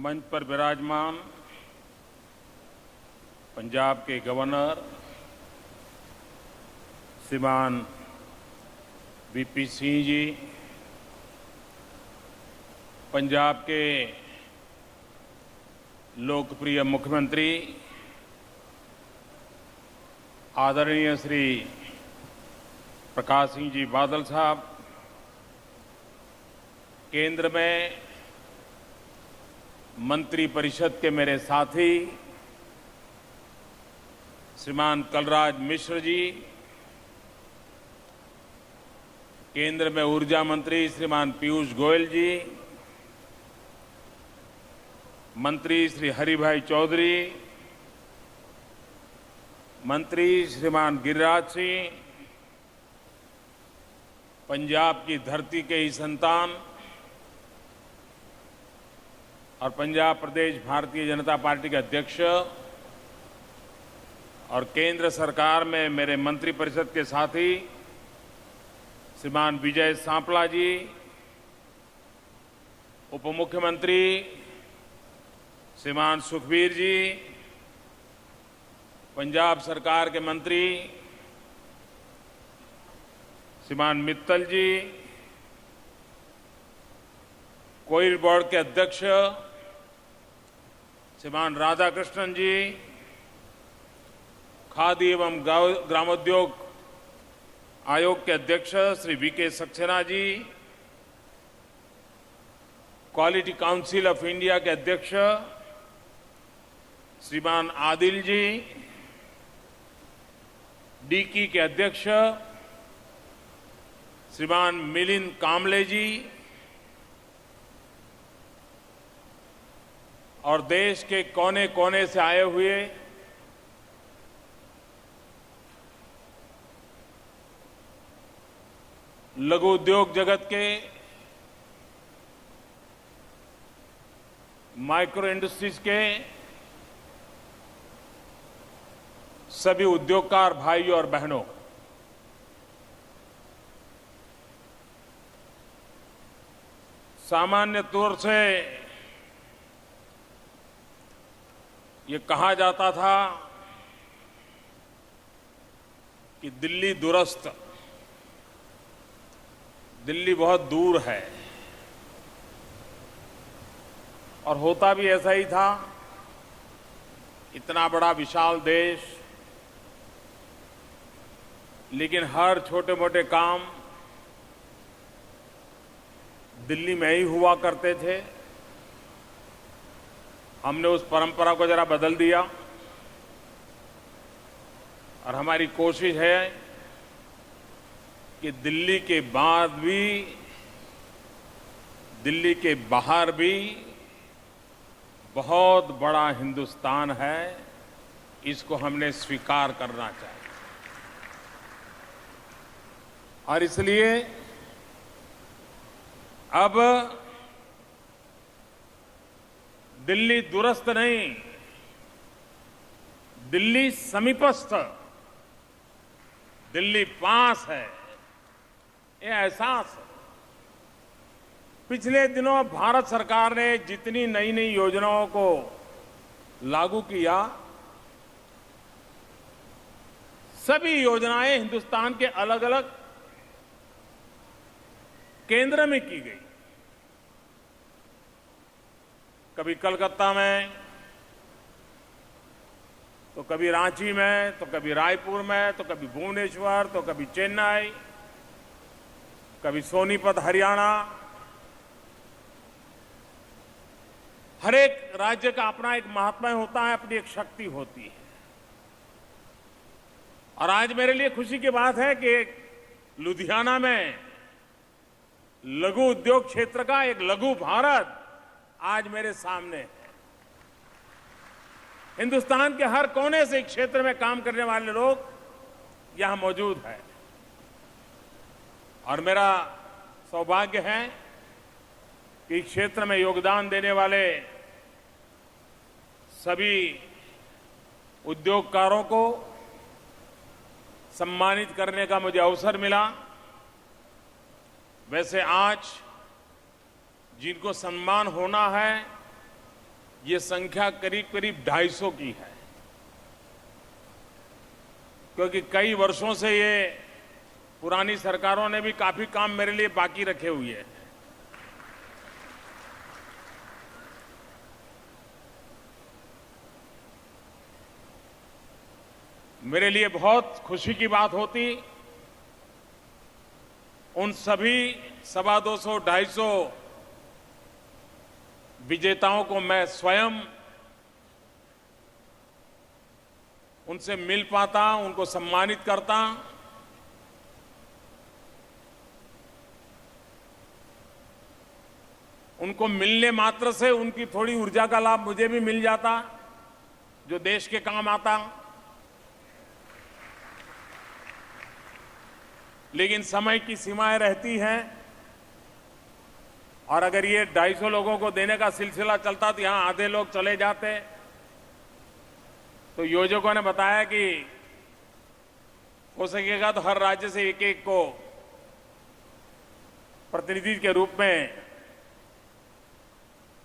मंच पर विराजमान पंजाब के गवर्नर श्रीमान वीपी सिंह जी, पंजाब के लोकप्रिय मुख्यमंत्री आदरणीय श्री प्रकाश सिंह जी बादल साहब, केंद्र में मंत्री परिषद के मेरे साथी श्रीमान कलराज मिश्र जी, केंद्र में ऊर्जा मंत्री श्रीमान पीयूष गोयल जी, मंत्री श्री हरिभाई चौधरी, मंत्री श्रीमान गिरिराज सिंह, पंजाब की धरती के ही संतान और पंजाब प्रदेश भारतीय जनता पार्टी के अध्यक्ष और केंद्र सरकार में मेरे मंत्रिपरिषद के साथी श्रीमान विजय सांपला जी, उप मुख्यमंत्री श्रीमान सुखबीर जी, पंजाब सरकार के मंत्री श्रीमान मित्तल जी, कोयल बोर्ड के अध्यक्ष श्रीमान राधाकृष्णन जी, खादी एवं ग्रामोद्योग आयोग के अध्यक्ष Shri VK Saxena ji, quality council of India के अध्यक्ष श्रीमान आदिल जी, डीकी के अध्यक्ष श्रीमान मिलिंद कामले जी और देश के कोने कोने से आए हुए लघु उद्योग जगत के, माइक्रो इंडस्ट्रीज के सभी उद्योगकार भाइयों और बहनों, सामान्य तौर से ये कहा जाता था कि दिल्ली दूरस्थ, दिल्ली बहुत दूर है, और होता भी ऐसा ही था। इतना बड़ा विशाल देश, लेकिन हर छोटे मोटे काम दिल्ली में ही हुआ करते थे। हमने उस परंपरा को जरा बदल दिया और हमारी कोशिश है कि दिल्ली के बाद भी, दिल्ली के बाहर भी बहुत बड़ा हिंदुस्तान है, इसको हमने स्वीकार करना चाहिए। और इसलिए अब दिल्ली दूरस्थ नहीं, दिल्ली समीपस्थ, दिल्ली पास है, ये एहसास है। पिछले दिनों भारत सरकार ने जितनी नई नई योजनाओं को लागू किया, सभी योजनाएं हिंदुस्तान के अलग अलग केंद्र में की गई। कभी कलकत्ता में, तो कभी रांची में, तो कभी रायपुर में, तो कभी भुवनेश्वर, तो कभी चेन्नई, कभी सोनीपत हरियाणा। हर एक राज्य का अपना एक महात्मा होता है, अपनी एक शक्ति होती है। और आज मेरे लिए खुशी की बात है कि लुधियाना में लघु उद्योग क्षेत्र का एक लघु भारत आज मेरे सामने है। हिंदुस्तान के हर कोने से एक क्षेत्र में काम करने वाले लोग यहां मौजूद हैं, और मेरा सौभाग्य है कि इस क्षेत्र में योगदान देने वाले सभी उद्योगकारों को सम्मानित करने का मुझे अवसर मिला। वैसे आज जिनको सम्मान होना है ये संख्या करीब करीब 250 की है, क्योंकि कई वर्षों से ये पुरानी सरकारों ने भी काफी काम मेरे लिए बाकी रखे हुए हैं। मेरे लिए बहुत खुशी की बात होती उन सभी 250, 250 विजेताओं को मैं स्वयं उनसे मिल पाता, उनको सम्मानित करता। उनको मिलने मात्र से उनकी थोड़ी ऊर्जा का लाभ मुझे भी मिल जाता, जो देश के काम आता। लेकिन समय की सीमाएं रहती हैं, और अगर ये 250 लोगों को देने का सिलसिला चलता तो यहां आधे लोग चले जाते। तो योजकों ने बताया कि हो सकेगा तो हर राज्य से एक एक को प्रतिनिधि के रूप में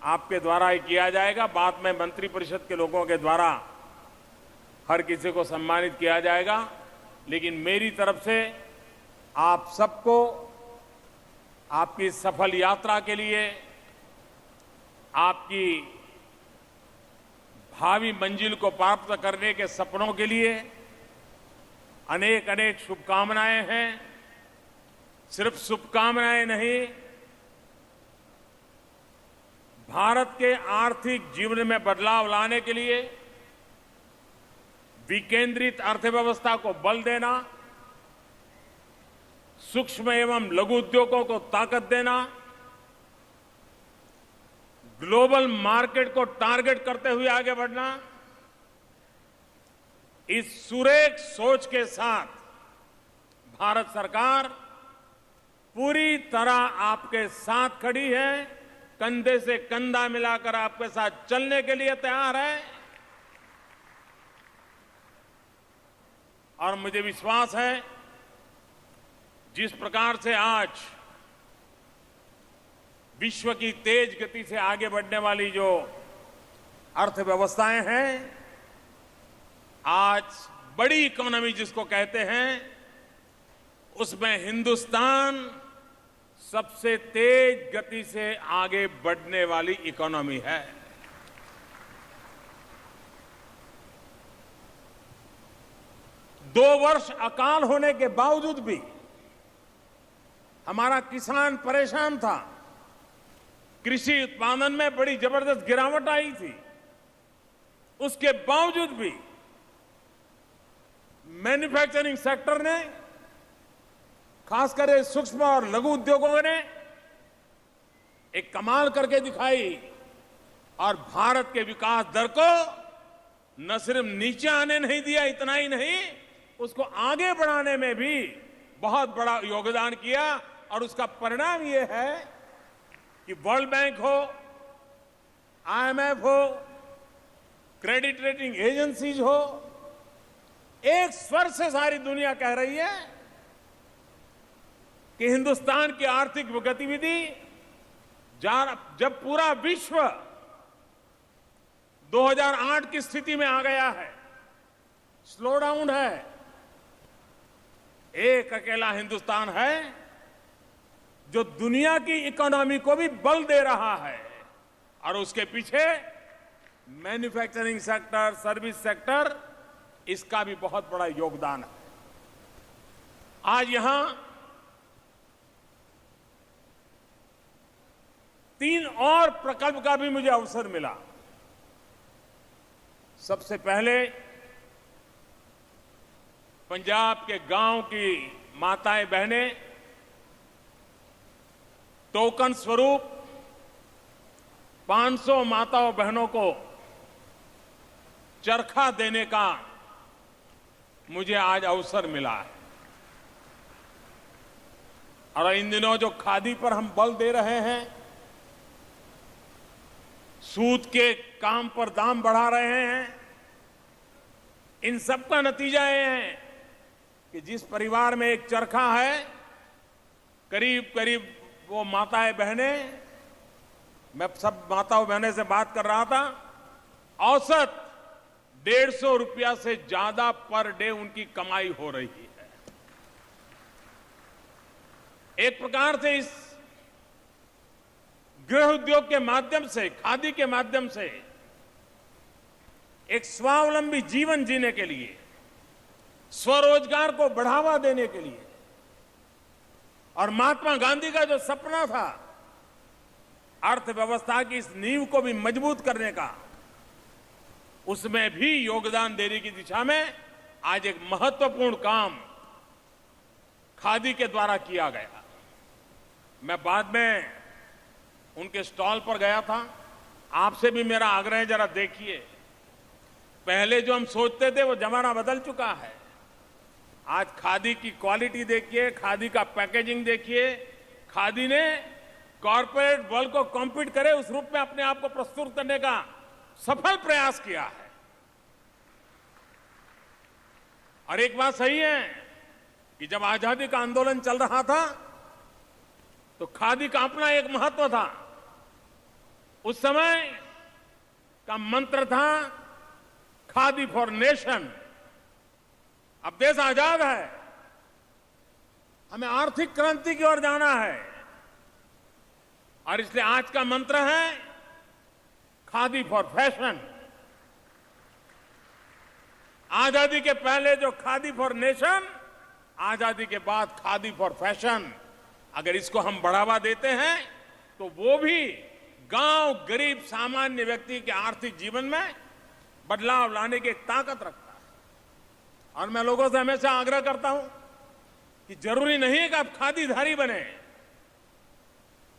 आपके द्वारा ही किया जाएगा। बाद में मंत्रिपरिषद के लोगों के द्वारा हर किसी को सम्मानित किया जाएगा। लेकिन मेरी तरफ से आप सबको आपकी सफल यात्रा के लिए, आपकी भावी मंजिल को प्राप्त करने के सपनों के लिए अनेक अनेक शुभकामनाएं हैं। सिर्फ शुभकामनाएं नहीं, भारत के आर्थिक जीवन में बदलाव लाने के लिए विकेंद्रित अर्थव्यवस्था को बल देना, सूक्ष्म एवं लघु उद्योगों को ताकत देना, ग्लोबल मार्केट को टारगेट करते हुए आगे बढ़ना, इस सुरेख सोच के साथ भारत सरकार पूरी तरह आपके साथ खड़ी है, कंधे से कंधा मिलाकर आपके साथ चलने के लिए तैयार है। और मुझे विश्वास है, जिस प्रकार से आज विश्व की तेज गति से आगे बढ़ने वाली जो अर्थव्यवस्थाएं हैं, आज बड़ी इकोनॉमी जिसको कहते हैं, उसमें हिंदुस्तान सबसे तेज गति से आगे बढ़ने वाली इकोनॉमी है। दो वर्ष अकाल होने के बावजूद भी हमारा किसान परेशान था। कृषि उत्पादन में बड़ी जबरदस्त गिरावट आई थी। उसके बावजूद भी मैन्युफैक्चरिंग सेक्टर ने, खासकर सूक्ष्म और लघु उद्योगों ने एक कमाल करके दिखाई और भारत के विकास दर को न सिर्फ नीचे आने नहीं दिया, इतना ही नहीं, उसको आगे बढ़ाने में भी बहुत बड़ा योगदान किया। और उसका परिणाम यह है कि वर्ल्ड बैंक हो, IMF हो, क्रेडिट रेटिंग एजेंसीज हो, एक स्वर से सारी दुनिया कह रही है कि हिंदुस्तान की आर्थिक गतिविधि जब पूरा विश्व 2008 की स्थिति में आ गया है, स्लो डाउन है, एक अकेला हिंदुस्तान है जो दुनिया की इकोनॉमी को भी बल दे रहा है। और उसके पीछे मैन्युफैक्चरिंग सेक्टर, सर्विस सेक्टर, इसका भी बहुत बड़ा योगदान है। आज यहां 3 और प्रकल्प का भी मुझे अवसर मिला। सबसे पहले पंजाब के गांव की माताएं बहनें टोकन स्वरूप 500 माताओं बहनों को चरखा देने का मुझे आज अवसर मिला है। और इन दिनों जो खादी पर हम बल दे रहे हैं, सूत के काम पर दाम बढ़ा रहे हैं, इन सब का नतीजा ये है कि जिस परिवार में एक चरखा है, करीब करीब वो माताएं बहनें, मैं सब माताओं बहनें से बात कर रहा था, औसत 150 रुपया से ज्यादा पर डे उनकी कमाई हो रही है। एक प्रकार से इस गृह उद्योग के माध्यम से, खादी के माध्यम से एक स्वावलंबी जीवन जीने के लिए, स्वरोजगार को बढ़ावा देने के लिए और महात्मा गांधी का जो सपना था अर्थव्यवस्था की इस नींव को भी मजबूत करने का, उसमें भी योगदान देने की दिशा में आज एक महत्वपूर्ण काम खादी के द्वारा किया गया। मैं बाद में उनके स्टॉल पर गया था। आपसे भी मेरा आग्रह है, जरा देखिए, पहले जो हम सोचते थे वो जमाना बदल चुका है। आज खादी की क्वालिटी देखिए, खादी का पैकेजिंग देखिए, खादी ने कॉर्पोरेट वर्ल्ड को कॉम्पीट करे उस रूप में अपने आप को प्रस्तुत करने का सफल प्रयास किया है। और एक बात सही है कि जब आजादी का आंदोलन चल रहा था तो खादी का अपना एक महत्व था। उस समय का मंत्र था खादी फॉर नेशन। अब देश आजाद है, हमें आर्थिक क्रांति की ओर जाना है और इसलिए आज का मंत्र है खादी फॉर फैशन। आजादी के पहले जो खादी फॉर नेशन, आजादी के बाद खादी फॉर फैशन। अगर इसको हम बढ़ावा देते हैं तो वो भी गांव, गरीब, सामान्य व्यक्ति के आर्थिक जीवन में बदलाव लाने की एक ताकत रखता है। और मैं लोगों से हमेशा आग्रह करता हूं कि जरूरी नहीं है कि आप खादीधारी बने,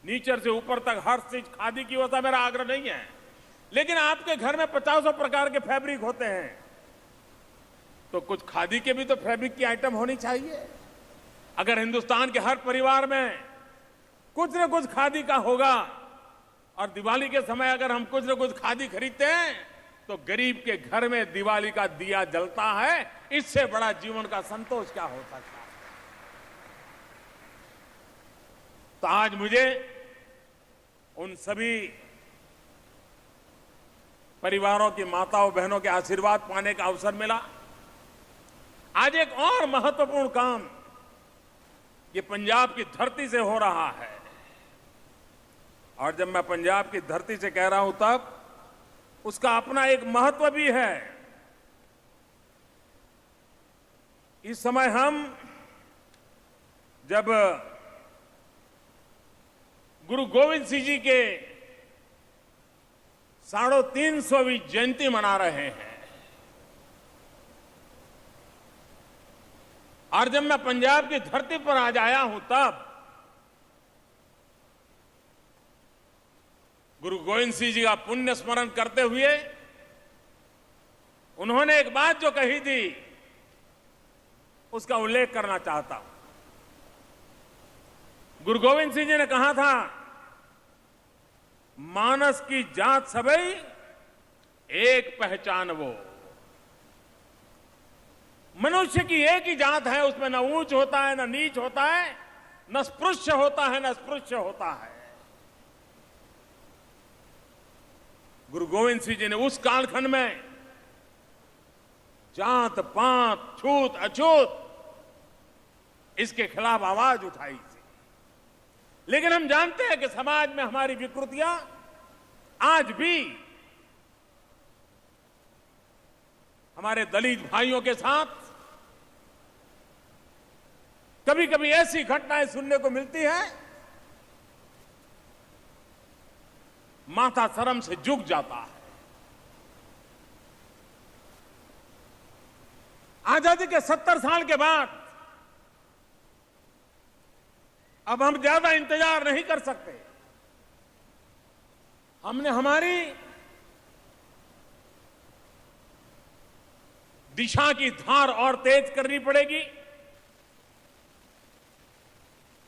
नीचे से ऊपर तक हर चीज खादी की होता, मेरा आग्रह नहीं है। लेकिन आपके घर में 50 प्रकार के फैब्रिक होते हैं, तो कुछ खादी के भी तो फैब्रिक की आइटम होनी चाहिए। अगर हिंदुस्तान के हर परिवार में कुछ न कुछ खादी का होगा और दिवाली के समय अगर हम कुछ न कुछ खादी खरीदते हैं तो गरीब के घर में दिवाली का दिया जलता है। इससे बड़ा जीवन का संतोष क्या हो सकता है। तो आज मुझे उन सभी परिवारों की माताओं बहनों के आशीर्वाद पाने का अवसर मिला। आज एक और महत्वपूर्ण काम ये पंजाब की धरती से हो रहा है। और जब मैं पंजाब की धरती से कह रहा हूं तब उसका अपना एक महत्व भी है। इस समय हम जब गुरु गोविंद सिंह जी के 350वीं जयंती मना रहे हैं, और जब मैं पंजाब की धरती पर आज आया हूं तब गुरु गोविंद सिंह जी का पुण्य स्मरण करते हुए उन्होंने एक बात जो कही थी उसका उल्लेख करना चाहता हूं। गुरु गोविंद सिंह जी ने कहा था, मानस की जात सबई एक पहचान वो। मनुष्य की एक ही जात है, उसमें न ऊंच होता है, न नीच होता है, न स्पृश्य होता है, न स्पृश्य होता है। गुरु गोविंद सिंह जी ने उस कालखंड में जात पात, छूत अछूत, इसके खिलाफ आवाज उठाई थी। लेकिन हम जानते हैं कि समाज में हमारी विकृतियां आज भी हमारे दलित भाइयों के साथ कभी कभी ऐसी घटनाएं सुनने को मिलती है, माथा शर्म से झुक जाता है। आजादी के 70 साल के बाद अब हम ज्यादा इंतजार नहीं कर सकते। हमने हमारी दिशा की धार और तेज करनी पड़ेगी।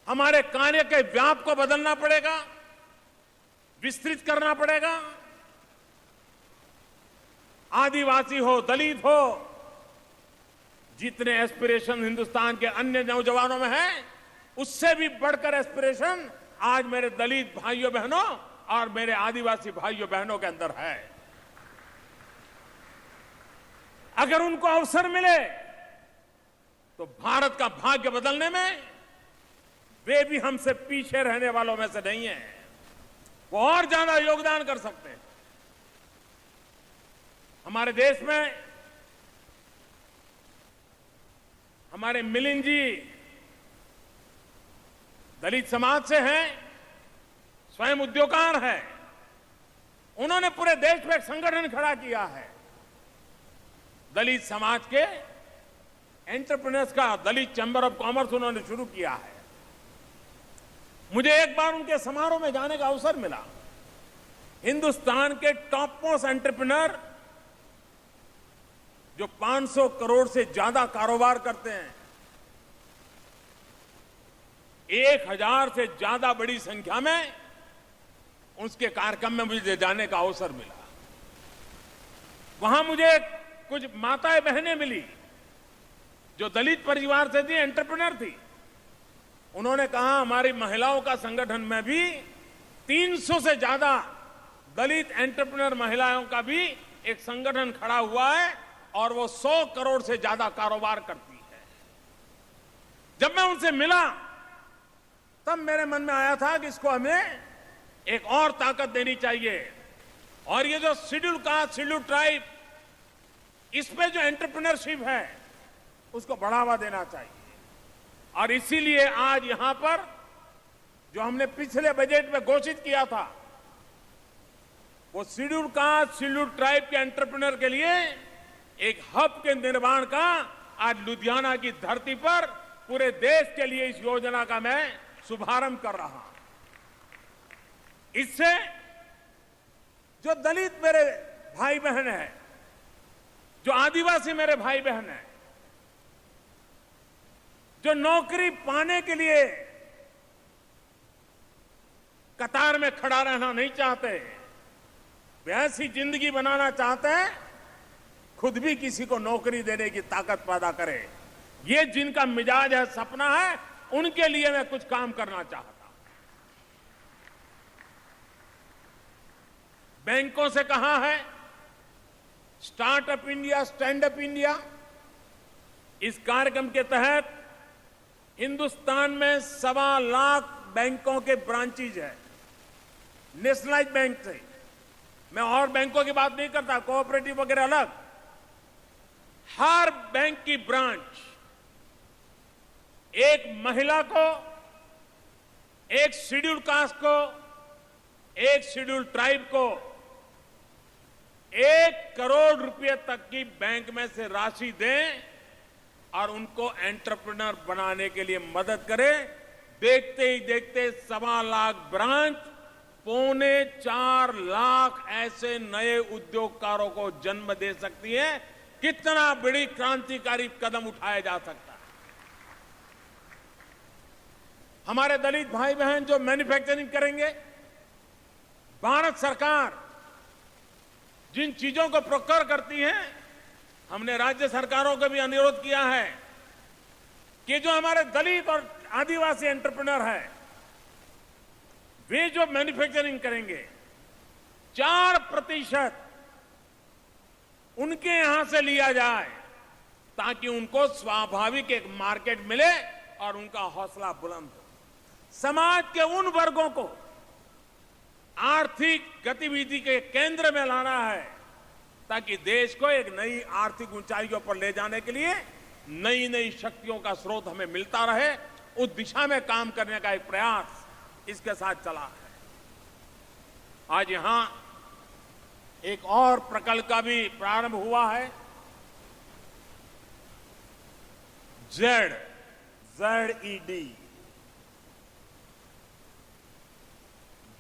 हमारे कार्य के व्याप को बदलना पड़ेगा, विस्तृत करना पड़ेगा। आदिवासी हो, दलित हो, जितने एस्पिरेशन हिंदुस्तान के अन्य नौजवानों में है, उससे भी बढ़कर एस्पिरेशन आज मेरे दलित भाइयों बहनों और मेरे आदिवासी भाइयों बहनों के अंदर है। अगर उनको अवसर मिले तो भारत का भाग्य बदलने में वे भी हमसे पीछे रहने वालों में से नहीं है। वो और ज्यादा योगदान कर सकते हैं। हमारे देश में हमारे मिलिंद जी दलित समाज से हैं, स्वयं उद्योगकार हैं। उन्होंने पूरे देश में एक संगठन खड़ा किया है दलित समाज के एंटरप्रेन्योर्स का, दलित चैंबर ऑफ कॉमर्स उन्होंने शुरू किया है। मुझे एक बार उनके समारोह में जाने का अवसर मिला। हिंदुस्तान के टॉप मोस्ट एंटरप्रेन्योर जो 500 करोड़ से ज्यादा कारोबार करते हैं, 1000 से ज्यादा बड़ी संख्या में उसके कार्यक्रम में मुझे जाने का अवसर मिला। वहां मुझे कुछ माताएं बहनें मिली जो दलित परिवार से थी, एंटरप्रेन्योर थी। उन्होंने कहा हमारी महिलाओं का संगठन में भी 300 से ज्यादा दलित एंटरप्रेन्योर महिलाओं का भी एक संगठन खड़ा हुआ है और वो 100 करोड़ से ज्यादा कारोबार करती है। जब मैं उनसे मिला तब मेरे मन में आया था कि इसको हमें एक और ताकत देनी चाहिए और ये जो शेड्यूल कास्ट, शेड्यूल ट्राइब, इस पे जो एंटरप्रेन्योरशिप है उसको बढ़ावा देना चाहिए। और इसीलिए आज यहां पर जो हमने पिछले बजट में घोषित किया था वो शेड्यूल कास्ट, शेड्यूल ट्राइब के एंटरप्रेन्योर के लिए एक हब के निर्माण का आज लुधियाना की धरती पर पूरे देश के लिए इस योजना का मैं शुभारंभ कर रहा हूं। इससे जो दलित मेरे भाई बहन हैं, जो आदिवासी मेरे भाई बहन हैं, जो नौकरी पाने के लिए कतार में खड़ा रहना नहीं चाहते, वे ऐसी जिंदगी बनाना चाहते हैं खुद भी किसी को नौकरी देने की ताकत पैदा करे, ये जिनका मिजाज है, सपना है, उनके लिए मैं कुछ काम करना चाहता हूं। बैंकों से कहा है startup India, stand up India. इस कार्यक्रम के तहत हिंदुस्तान में 1.25 लाख बैंकों के ब्रांचेज है, नेशनलाइज बैंक से। मैं और बैंकों की बात नहीं करता, कोऑपरेटिव वगैरह अलग। हर बैंक की ब्रांच एक महिला को, एक शेड्यूल कास्ट को, एक शेड्यूल ट्राइब को 1 करोड़ रुपए तक की बैंक में से राशि दें और उनको एंटरप्रेन्योर बनाने के लिए मदद करें। देखते ही देखते 1.25 लाख ब्रांच 3.25 लाख ऐसे नए उद्योगकारों को जन्म दे सकती है। कितना बड़ी क्रांतिकारी कदम उठाया जा सकता है। हमारे दलित भाई बहन जो मैन्युफैक्चरिंग करेंगे, भारत सरकार जिन चीजों को प्रोक्योर करती है, हमने राज्य सरकारों को भी अनुरोध किया है कि जो हमारे दलित और आदिवासी एंटरप्रेन्योर है, वे जो मैन्युफैक्चरिंग करेंगे 4% उनके यहां से लिया जाए ताकि उनको स्वाभाविक एक मार्केट मिले और उनका हौसला बुलंद हो। समाज के उन वर्गों को आर्थिक गतिविधि के केंद्र में लाना है ताकि देश को एक नई आर्थिक ऊंचाइयों पर ले जाने के लिए नई नई शक्तियों का स्रोत हमें मिलता रहे। उस दिशा में काम करने का एक प्रयास इसके साथ चला है। आज यहां एक और प्रकल्प का भी प्रारंभ हुआ है। ZED,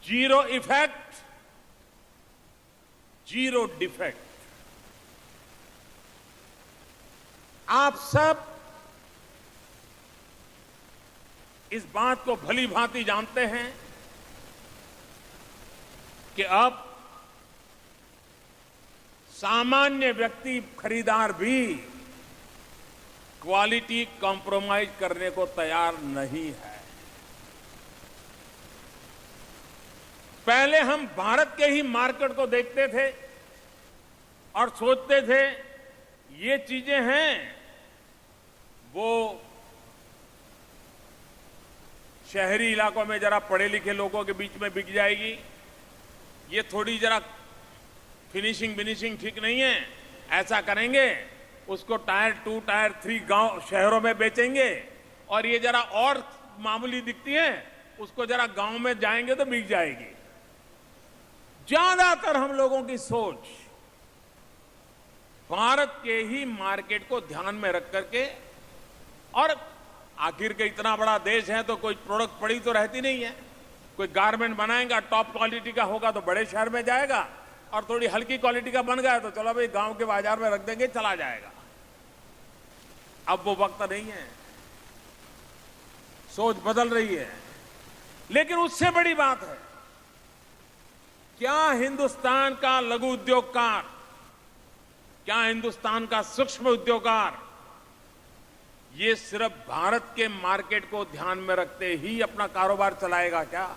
zero effect, zero defect. आप सब इस बात को भली भांति जानते हैं कि अब सामान्य व्यक्ति, खरीदार भी क्वालिटी कॉम्प्रोमाइज करने को तैयार नहीं है। पहले हम भारत के ही मार्केट को देखते थे और सोचते थे ये चीजें हैं वो शहरी इलाकों में जरा पढ़े लिखे लोगों के बीच में बिक जाएगी। ये थोड़ी जरा फिनिशिंग ठीक नहीं है। ऐसा करेंगे उसको टायर 2 टायर 3 गांव शहरों में बेचेंगे और ये जरा और मामूली दिखती है उसको जरा गांव में जाएंगे तो बिक जाएगी। ज्यादातर हम लोगों की सोच भारत के ही मार्केट को ध्यान में रख करके, और आखिर के इतना बड़ा देश है तो कोई प्रोडक्ट पड़ी तो रहती नहीं है। कोई गारमेंट बनाएगा टॉप क्वालिटी का होगा तो बड़े शहर में जाएगा, और थोड़ी हल्की क्वालिटी का बन गया तो चलो भाई गांव के बाजार में रख देंगे, चला जाएगा। अब वो वक्त नहीं है, सोच बदल रही है। लेकिन उससे बड़ी बात है, क्या हिंदुस्तान का लघु उद्योगकार, क्या हिंदुस्तान का सूक्ष्म उद्योगकार ये सिर्फ भारत के मार्केट को ध्यान में रखते ही अपना कारोबार चलाएगा क्या?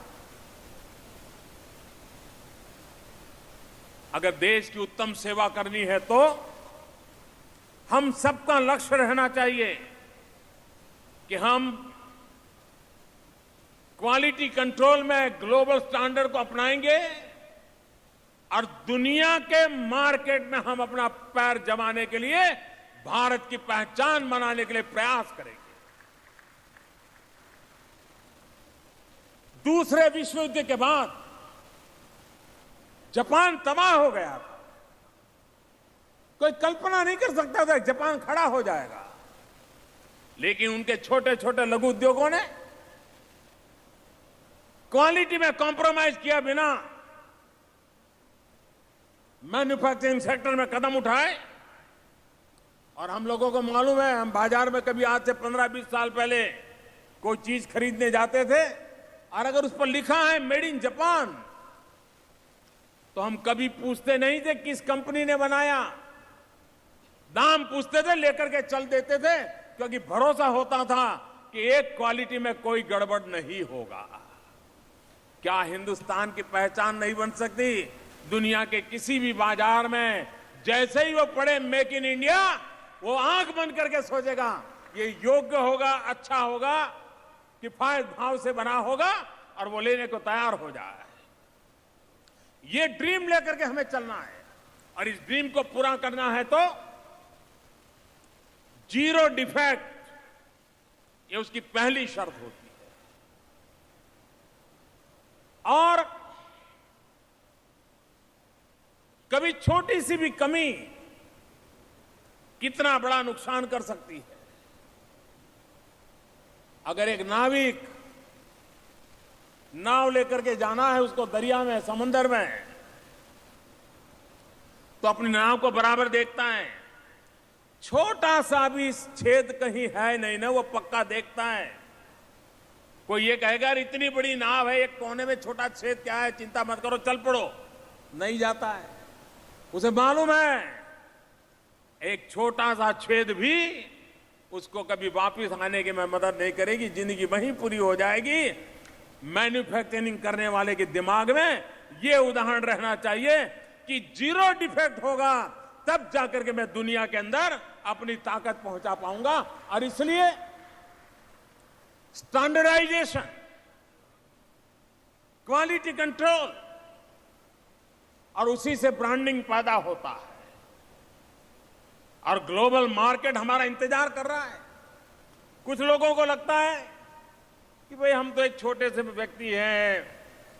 अगर देश की उत्तम सेवा करनी है तो हम सबका लक्ष्य रहना चाहिए कि हम क्वालिटी कंट्रोल में ग्लोबल स्टैंडर्ड को अपनाएंगे और दुनिया के मार्केट में हम अपना पैर जमाने के लिए, भारत की पहचान बनाने के लिए प्रयास करेंगे। दूसरे विश्व युद्ध के बाद जापान तबाह हो गया था। कोई कल्पना नहीं कर सकता था जापान खड़ा हो जाएगा, लेकिन उनके छोटे छोटे लघु उद्योगों ने क्वालिटी में कॉम्प्रोमाइज किया बिना मैन्युफैक्चरिंग सेक्टर में कदम उठाए। और हम लोगों को मालूम है, हम बाजार में कभी आज से 15-20 साल पहले कोई चीज खरीदने जाते थे और अगर उस पर लिखा है मेड इन जापान तो हम कभी पूछते नहीं थे किस कंपनी ने बनाया, दाम पूछते थे, लेकर के चल देते थे, क्योंकि भरोसा होता था कि एक क्वालिटी में कोई गड़बड़ नहीं होगा। क्या हिंदुस्तान की पहचान नहीं बन सकती? दुनिया के किसी भी बाजार में जैसे ही वो पड़े मेक इन इंडिया, वो आंख बंद करके सोचेगा ये योग्य होगा, अच्छा होगा, किफायत भाव से बना होगा और वो लेने को तैयार हो जाए। ये ड्रीम लेकर के हमें चलना है और इस ड्रीम को पूरा करना है तो जीरो डिफेक्ट, ये उसकी पहली शर्त होती है। और कभी छोटी सी भी कमी कितना बड़ा नुकसान कर सकती है। अगर एक नाविक नाव लेकर के जाना है उसको दरिया में, समंदर में, तो अपनी नाव को बराबर देखता है। छोटा सा भी छेद कहीं है नहीं ना, वो पक्का देखता है। कोई ये कहेगा इतनी बड़ी नाव है, एक कोने में छोटा छेद क्या है, चिंता मत करो, चल पड़ो, नहीं जाता है। उसे मालूम है एक छोटा सा छेद भी उसको कभी वापस आने की में मदद नहीं करेगी, जिंदगी वहीं पूरी हो जाएगी। मैन्युफैक्चरिंग करने वाले के दिमाग में यह उदाहरण रहना चाहिए कि जीरो डिफेक्ट होगा तब जाकर के मैं दुनिया के अंदर अपनी ताकत पहुंचा पाऊंगा। और इसलिए स्टैंडर्डाइजेशन, क्वालिटी कंट्रोल और उसी से ब्रांडिंग पैदा होता है और ग्लोबल मार्केट हमारा इंतजार कर रहा है। कुछ लोगों को लगता है कि भाई हम तो एक छोटे से व्यक्ति हैं,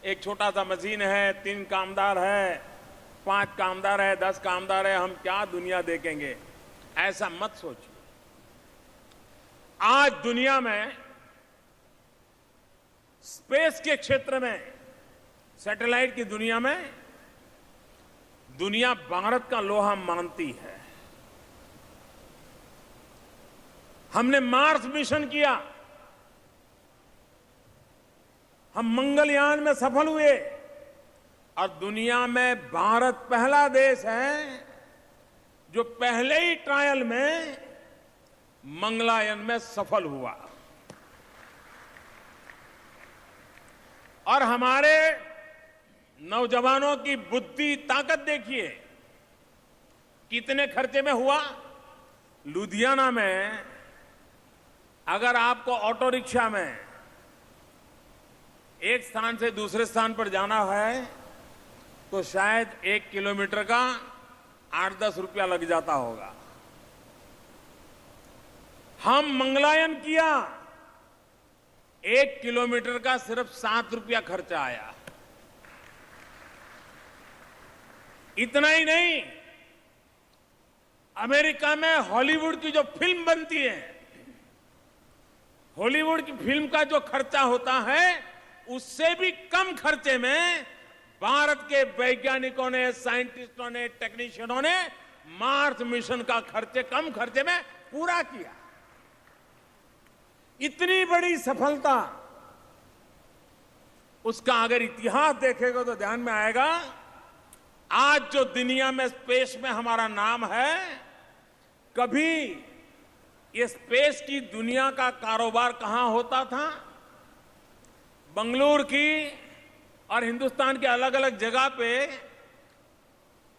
एक छोटा सा मशीन है, 3 कामदार है, 5 कामदार है, 10 कामदार है, हम क्या दुनिया देखेंगे। ऐसा मत सोचिए। आज दुनिया में स्पेस के क्षेत्र में, सैटेलाइट की दुनिया में, दुनिया भारत का लोहा मानती है। हमने मार्स मिशन किया, हम मंगलयान में सफल हुए और दुनिया में भारत पहला देश है जो पहले ही ट्रायल में मंगलयान में सफल हुआ। और हमारे नौजवानों की बुद्धि, ताकत देखिए, कितने खर्चे में हुआ। लुधियाना में अगर आपको ऑटो रिक्शा में एक स्थान से दूसरे स्थान पर जाना है तो शायद 1 किलोमीटर का 8-10 रुपया लग जाता होगा। हम मंगलायन किया, 1 किलोमीटर का सिर्फ 7 रुपया खर्चा आया। इतना ही नहीं, अमेरिका में हॉलीवुड की जो फिल्म बनती है, हॉलीवुड की फिल्म का जो खर्चा होता है उससे भी कम खर्चे में भारत के वैज्ञानिकों ने, साइंटिस्टों ने, टेक्नीशियनों ने मार्स मिशन का खर्चे कम खर्चे में पूरा किया। इतनी बड़ी सफलता, उसका अगर इतिहास देखेगा तो ध्यान में आएगा। आज जो दुनिया में स्पेस में हमारा नाम है, कभी ये स्पेस की दुनिया का कारोबार कहां होता था? बंगलुरु की और हिंदुस्तान के अलग अलग जगह पे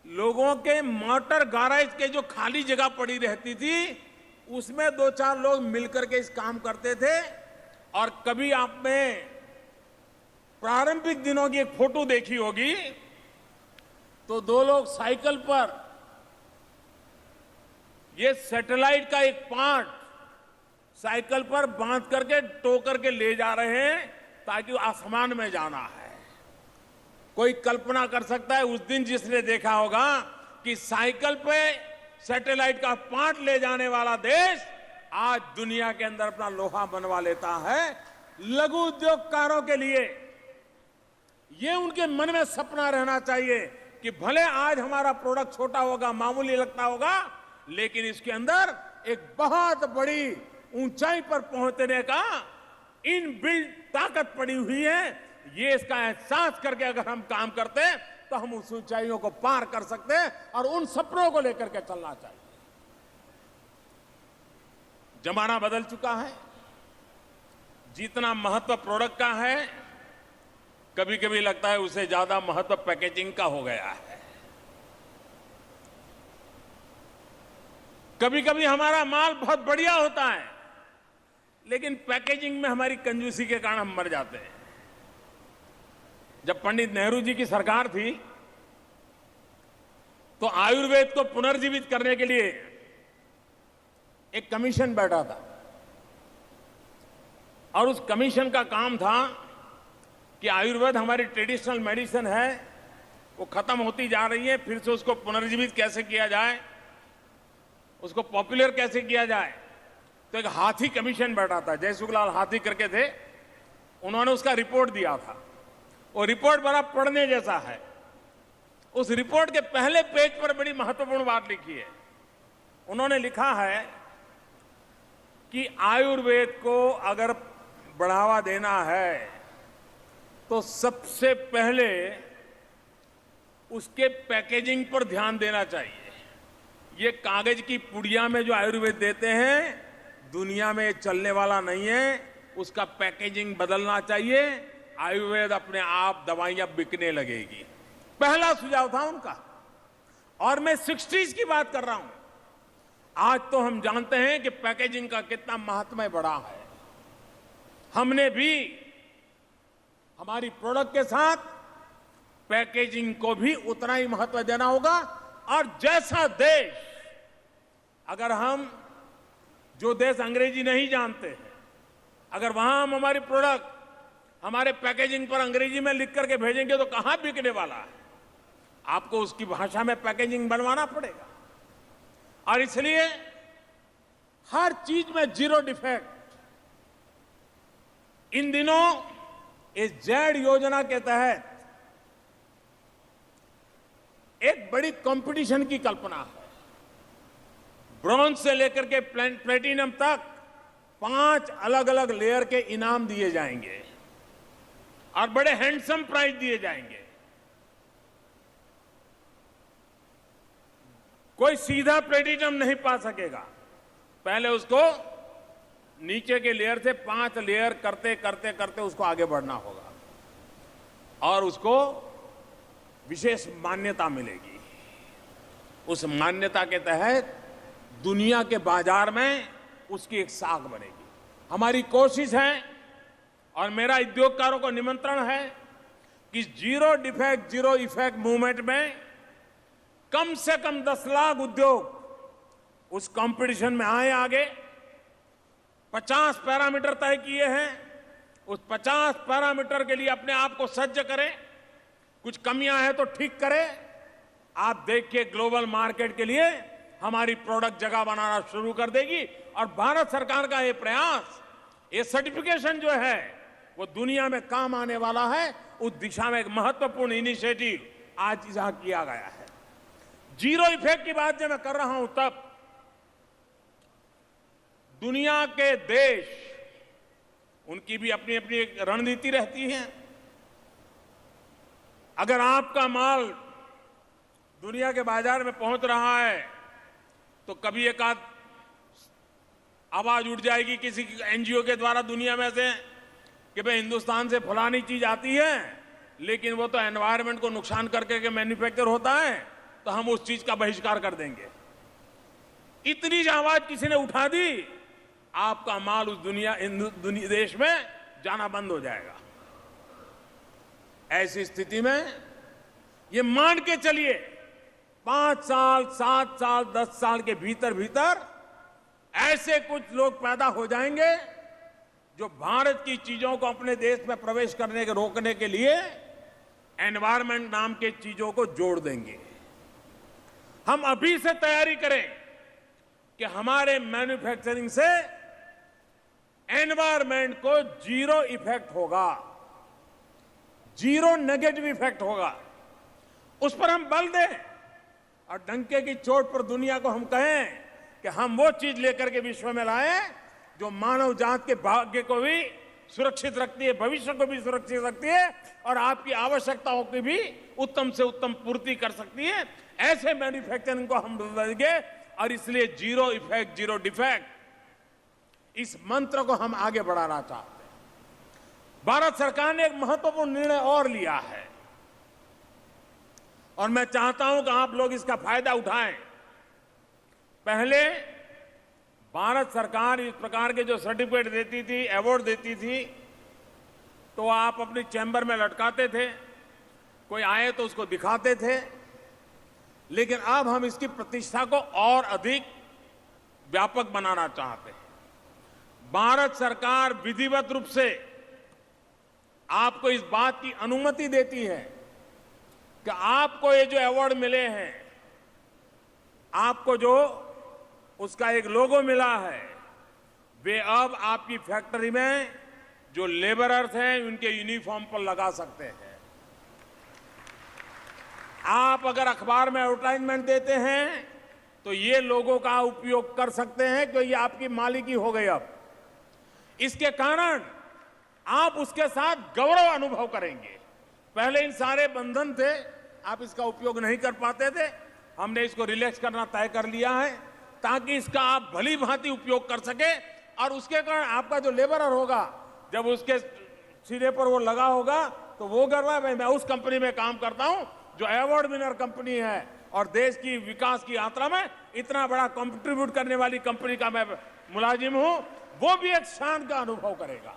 लोगों के मोटर गैराज के जो खाली जगह पड़ी रहती थी, उसमें 2-4 लोग मिलकर के इस काम करते थे। और कभी आपने प्रारंभिक दिनों की एक फोटो देखी होगी तो 2 लोग साइकिल पर ये सैटेलाइट का एक पार्ट साइकिल पर बांध करके टो करके ले जा रहे हैं ताकि आसमान में जाना है। कोई कल्पना कर सकता है उस दिन जिसने देखा होगा कि साइकिल पे सैटेलाइट का पार्ट ले जाने वाला देश आज दुनिया के अंदर अपना लोहा बनवा लेता है। लघु उद्योगकारों के लिए ये उनके मन में सपना रहना चाहिए कि भले आज हमारा प्रोडक्ट छोटा होगा, मामूली लगता होगा, लेकिन इसके अंदर एक बहुत बड़ी ऊंचाई पर पहुंचने का इनबिल्ट ताकत पड़ी हुई है। ये इसका एहसास करके अगर हम काम करते हैं तो हम उस ऊंचाइयों को पार कर सकते हैं और उन सपनों को लेकर के चलना चाहिए। जमाना बदल चुका है। जितना महत्व प्रोडक्ट का है, कभी कभी लगता है उसे ज्यादा महत्व पैकेजिंग का हो गया है। कभी कभी हमारा माल बहुत बढ़िया होता है, लेकिन पैकेजिंग में हमारी कंजूसी के कारण हम मर जाते हैं। जब पंडित नेहरू जी की सरकार थी तो आयुर्वेद को पुनर्जीवित करने के लिए एक कमीशन बैठा था और उस कमीशन का काम था कि आयुर्वेद हमारी ट्रेडिशनल मेडिसिन है, वो खत्म होती जा रही है, फिर से उसको पुनर्जीवित कैसे किया जाए, उसको पॉपुलर कैसे किया जाए। तो एक हाथी कमीशन बैठा था, जयसुखलाल हाथी करके थे, उन्होंने उसका रिपोर्ट दिया था। वो रिपोर्ट बड़ा पढ़ने जैसा है। उस रिपोर्ट के पहले पेज पर बड़ी महत्वपूर्ण बात लिखी है। उन्होंने लिखा है कि आयुर्वेद को अगर बढ़ावा देना है तो सबसे पहले उसके पैकेजिंग पर ध्यान देना चाहिए। ये कागज की पुड़िया में जो आयुर्वेद देते हैं, दुनिया में चलने वाला नहीं है। उसका पैकेजिंग बदलना चाहिए। आयुर्वेद अपने आप दवाइयां बिकने लगेगी। पहला सुझाव था उनका। और मैं 60s की बात कर रहा हूं। आज तो हम जानते हैं कि पैकेजिंग का कितना महत्व बड़ा है। हमने भी हमारी प्रोडक्ट के साथ पैकेजिंग को भी उतना ही महत्व देना होगा। और जैसा देश, अगर हम जो देश अंग्रेजी नहीं जानते हैं, अगर वहां हम हमारी प्रोडक्ट हमारे पैकेजिंग पर अंग्रेजी में लिख करके भेजेंगे तो कहां बिकने वाला है? आपको उसकी भाषा में पैकेजिंग बनवाना पड़ेगा। और इसलिए हर चीज में 0 डिफेक्ट। इन दिनों इस जेड योजना के तहत एक बड़ी कंपटीशन की कल्पना है। ब्रॉन्ज से लेकर के प्लेटिनम तक 5 अलग अलग लेयर के इनाम दिए जाएंगे और बड़े हैंडसम प्राइज दिए जाएंगे। कोई सीधा प्लेटिनम नहीं पा सकेगा। पहले उसको नीचे के लेयर से 5 लेयर करते करते करते उसको आगे बढ़ना होगा और उसको विशेष मान्यता मिलेगी। उस मान्यता के तहत दुनिया के बाजार में उसकी एक साख बनेगी। हमारी कोशिश है और मेरा उद्योगकारों को निमंत्रण है कि zero defect zero effect movement में कम से कम 10 लाख उद्योग उस कंपटीशन में आए आगे। 50 पैरामीटर तय किए हैं, उस 50 पैरामीटर के लिए अपने आप को सज्ज करें, कुछ कमियां हैं तो ठीक करें। आप देखिए ग्लोबल मार्केट के लिए हमारी प्रोडक्ट जगह बनाना शुरू कर देगी। और भारत सरकार का ये प्रयास, ये सर्टिफिकेशन जो है वो दुनिया में काम आने वाला है। उस दिशा में एक महत्वपूर्ण इनिशिएटिव आज यहां किया गया है। जीरो इफेक्ट की बात जब मैं कर रहा हूं तब दुनिया के देश, उनकी भी अपनी अपनी एक रणनीति रहती है। अगर आपका माल दुनिया के बाजार में पहुंच रहा है तो कभी एक आध आवाज उठ जाएगी किसी एनजीओ के द्वारा दुनिया में से कि भाई हिंदुस्तान से फलानी चीज आती है लेकिन वो तो एनवायरनमेंट को नुकसान करके के मैन्युफैक्चर होता है, तो हम उस चीज का बहिष्कार कर देंगे। इतनी आवाज किसी ने उठा दी, आपका माल उस देश में जाना बंद हो जाएगा। ऐसी स्थिति में ये मान के चलिए 5 साल, 7 साल, 10 साल के भीतर भीतर ऐसे कुछ लोग पैदा हो जाएंगे जो भारत की चीजों को अपने देश में प्रवेश करने के रोकने के लिए एनवायरमेंट नाम के चीजों को जोड़ देंगे। हम अभी से तैयारी करें कि हमारे मैन्युफैक्चरिंग से एनवायरमेंट को जीरो इफेक्ट होगा, जीरो नेगेटिव इफेक्ट होगा। उस पर हम बल दें और डंके की चोट पर दुनिया को हम कहें कि हम वो चीज लेकर के विश्व में लाएं जो मानव जात के भाग्य को भी सुरक्षित रखती है, भविष्य को भी सुरक्षित रखती है और आपकी आवश्यकताओं की भी उत्तम से उत्तम पूर्ति कर सकती है। ऐसे मैन्युफैक्चरिंग को हम देंगे और इसलिए जीरो इफेक्ट जीरो डिफेक्ट इस मंत्र को हम आगे बढ़ाना चाहते हैं। भारत सरकार ने एक महत्वपूर्ण निर्णय और लिया है और मैं चाहता हूं कि आप लोग इसका फायदा उठाएं। पहले भारत सरकार इस प्रकार के जो सर्टिफिकेट देती थी, अवार्ड देती थी, तो आप अपनी चैम्बर में लटकाते थे, कोई आए तो उसको दिखाते थे। लेकिन अब हम इसकी प्रतिष्ठा को और अधिक व्यापक बनाना चाहते हैं। भारत सरकार विधिवत रूप से आपको इस बात की अनुमति देती है कि आपको ये जो अवार्ड मिले हैं, आपको जो उसका एक लोगो मिला है, वे अब आपकी फैक्ट्री में जो लेबरर्स हैं उनके यूनिफॉर्म पर लगा सकते हैं। आप अगर अखबार में एडवर्टाइजमेंट देते हैं तो ये लोगों का उपयोग कर सकते हैं क्योंकि ये आपकी मालिकी हो गई। अब इसके कारण आप उसके साथ गौरव अनुभव करेंगे। पहले इन सारे बंधन थे, आप इसका उपयोग नहीं कर पाते थे। हमने इसको रिलैक्स करना तय कर लिया है ताकि इसका आप भली भांति उपयोग कर सके और उसके कारण आपका जो लेबरर होगा, जब उसके सिरे पर वो लगा होगा तो वो गर्व है, मैं उस कंपनी में काम करता हूं जो अवार्ड विनर कंपनी है और देश की विकास की यात्रा में इतना बड़ा कंट्रीब्यूट करने वाली कंपनी का मैं मुलाजिम हूं। वो भी एक शान का अनुभव करेगा।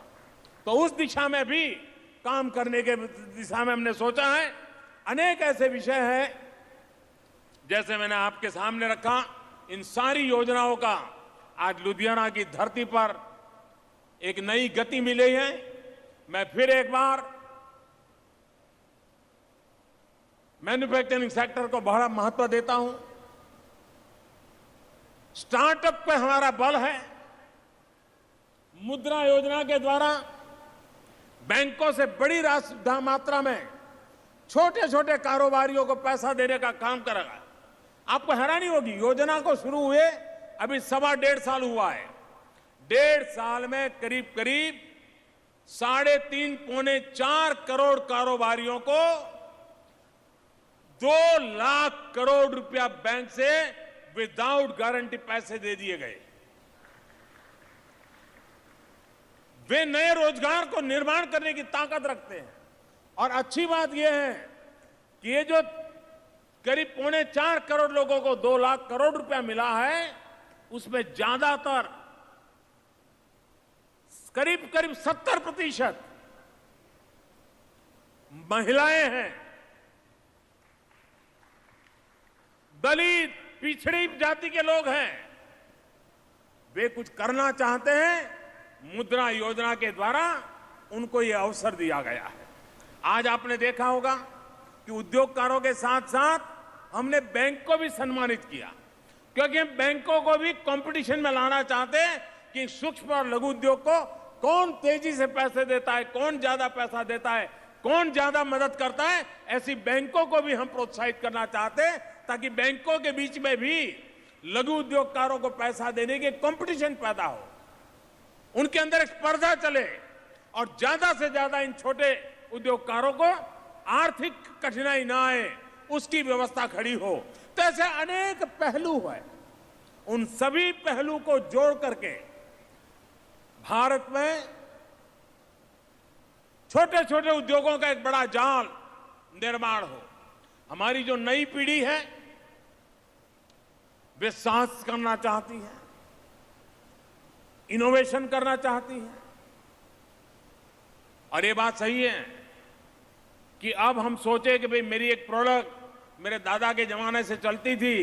तो उस दिशा में भी काम करने के दिशा में हमने सोचा है। अनेक ऐसे विषय हैं जैसे मैंने आपके सामने रखा, इन सारी योजनाओं का आज लुधियाना की धरती पर एक नई गति मिली है। मैं फिर एक बार मैन्युफैक्चरिंग सेक्टर को बड़ा महत्व देता हूं। स्टार्टअप पे हमारा बल है। मुद्रा योजना के द्वारा बैंकों से बड़ी राशि मात्रा में छोटे छोटे कारोबारियों को पैसा देने का काम करेगा। आपको हैरानी होगी, योजना को शुरू हुए अभी 1.25 साल हुआ है। 1.5 साल में करीब करीब 3.5 पौने 4 करोड़ कारोबारियों को 2 लाख करोड़ रुपया बैंक से विदाउट गारंटी पैसे दे दिए गए। वे नए रोजगार को निर्माण करने की ताकत रखते हैं। और अच्छी बात यह है कि ये जो करीब 3.25 करोड़ लोगों को 2 लाख करोड़ रुपया मिला है, उसमें ज्यादातर करीब करीब 70% महिलाएं हैं। दलित, पिछड़ी जाति के लोग हैं। वे कुछ करना चाहते हैं, मुद्रा योजना के द्वारा उनको ये अवसर दिया गया है। आज आपने देखा होगा कि उद्योगकारों के साथ साथ हमने बैंक को भी सम्मानित किया, क्योंकि हम बैंकों को भी कंपटीशन में लाना चाहते हैं कि सूक्ष्म और लघु उद्योग को कौन तेजी से पैसे देता है, कौन ज्यादा पैसा देता है, कौन ज्यादा मदद करता है। ऐसी बैंकों को भी हम प्रोत्साहित करना चाहते हैं, ताकि बैंकों के बीच में भी लघु उद्योगकारों को पैसा देने के कंपटीशन पैदा हो, उनके अंदर एक स्पर्धा चले और ज्यादा से ज्यादा इन छोटे उद्योगकारों को आर्थिक कठिनाई ना आए, उसकी व्यवस्था खड़ी हो। तो ऐसे अनेक पहलू है। उन सभी पहलू को जोड़ करके भारत में छोटे छोटे उद्योगों का एक बड़ा जाल निर्माण हो। हमारी जो नई पीढ़ी है वे साहस करना चाहती है, इनोवेशन करना चाहती है। और ये बात सही है कि अब हम सोचे कि भाई मेरी एक प्रोडक्ट मेरे दादा के जमाने से चलती थी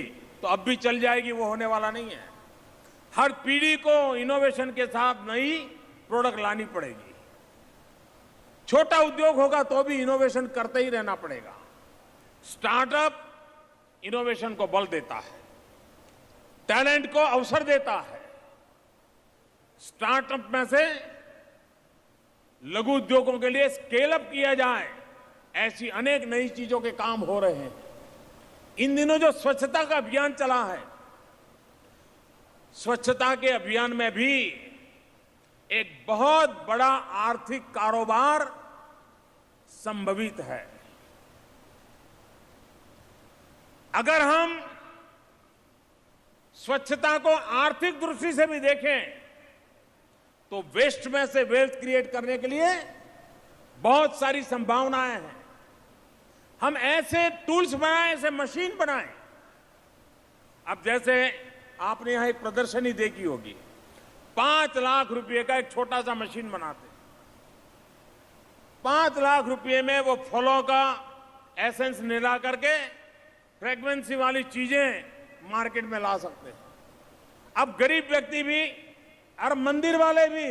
तो अब भी चल जाएगी, वो होने वाला नहीं है। हर पीढ़ी को इनोवेशन के साथ नई प्रोडक्ट लानी पड़ेगी। छोटा उद्योग होगा तो भी इनोवेशन करते ही रहना पड़ेगा। स्टार्टअप इनोवेशन को बल देता है, टैलेंट को अवसर देता है। स्टार्टअप में से लघु उद्योगों के लिए स्केल अप किया जाए, ऐसी अनेक नई चीजों के काम हो रहे हैं। इन दिनों जो स्वच्छता का अभियान चला है, स्वच्छता के अभियान में भी एक बहुत बड़ा आर्थिक कारोबार संभवित है। अगर हम स्वच्छता को आर्थिक दृष्टि से भी देखें तो वेस्ट में से वेल्थ क्रिएट करने के लिए बहुत सारी संभावनाएं हैं। हम ऐसे टूल्स बनाएं, ऐसे मशीन बनाएं। अब जैसे आपने यहां एक प्रदर्शनी देखी होगी, 5 लाख रुपए का एक छोटा सा मशीन बनाते। 5 लाख रुपए में वो फलों का एसेंस मिला करके फ्रेग्रेंसी वाली चीजें मार्केट में ला सकते हैं। अब गरीब व्यक्ति भी और मंदिर वाले भी,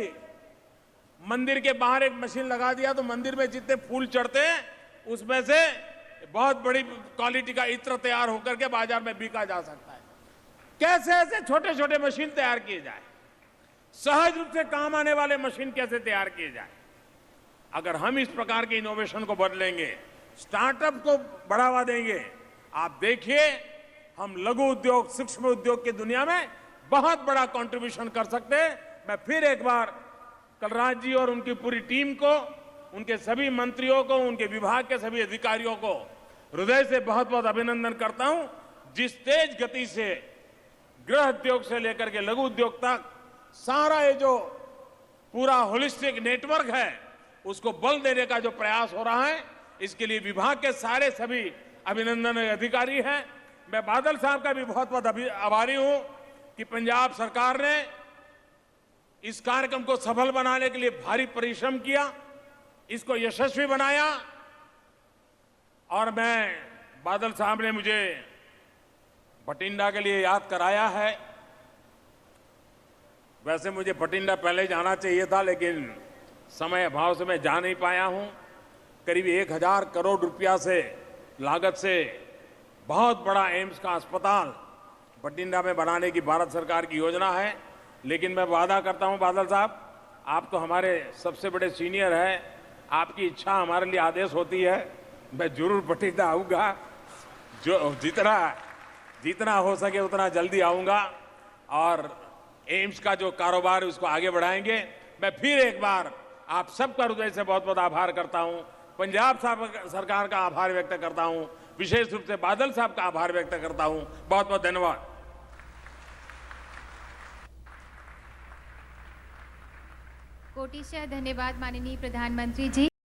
मंदिर के बाहर एक मशीन लगा दिया तो मंदिर में जितने फूल चढ़ते हैं उसमें से बहुत बड़ी क्वालिटी का इत्र तैयार होकर के बाजार में बिका जा सकता है। कैसे ऐसे छोटे छोटे मशीन तैयार किए जाए, सहज रूप से काम आने वाले मशीन कैसे तैयार किए जाए। अगर हम इस प्रकार के इनोवेशन को बदलेंगे, स्टार्टअप को बढ़ावा देंगे, आप देखिए हम लघु उद्योग, सूक्ष्म उद्योग की दुनिया में बहुत बड़ा कंट्रीब्यूशन कर सकते हैं। मैं फिर एक बार कलराज जी और उनकी पूरी टीम को, उनके सभी मंत्रियों को, उनके विभाग के सभी अधिकारियों को हृदय से बहुत बहुत अभिनंदन करता हूं। जिस तेज गति से गृह उद्योग से लेकर के लघु उद्योग तक सारा ये जो पूरा होलिस्टिक नेटवर्क है उसको बल देने का जो प्रयास हो रहा है, इसके लिए विभाग के सारे सभी अभिनंदन अधिकारी हैं। मैं बादल साहब का भी बहुत बहुत आभारी हूं कि पंजाब सरकार ने इस कार्यक्रम को सफल बनाने के लिए भारी परिश्रम किया, इसको यशस्वी बनाया। और मैं बादल साहब ने मुझे भटिंडा के लिए याद कराया है। वैसे मुझे भटिंडा पहले जाना चाहिए था, लेकिन समय अभाव से मैं जा नहीं पाया हूं। करीब 1000 करोड़ रुपया से लागत से बहुत बड़ा एम्स का अस्पताल भटिंडा में बनाने की भारत सरकार की योजना है। लेकिन मैं वादा करता हूं बादल साहब, आप तो हमारे सबसे बड़े सीनियर हैं, आपकी इच्छा हमारे लिए आदेश होती है। मैं जरूर भटिंडा आऊंगा, जो जितना हो सके उतना जल्दी आऊंगा और एम्स का जो कारोबार है उसको आगे बढ़ाएंगे। मैं फिर एक बार आप सबका हृदय से बहुत बहुत आभार करता हूं, पंजाब सरकार का आभार व्यक्त करता हूं, विशेष रूप से बादल साहब का आभार व्यक्त करता हूं। बहुत बहुत धन्यवाद। कोटिशः धन्यवाद माननीय प्रधानमंत्री जी।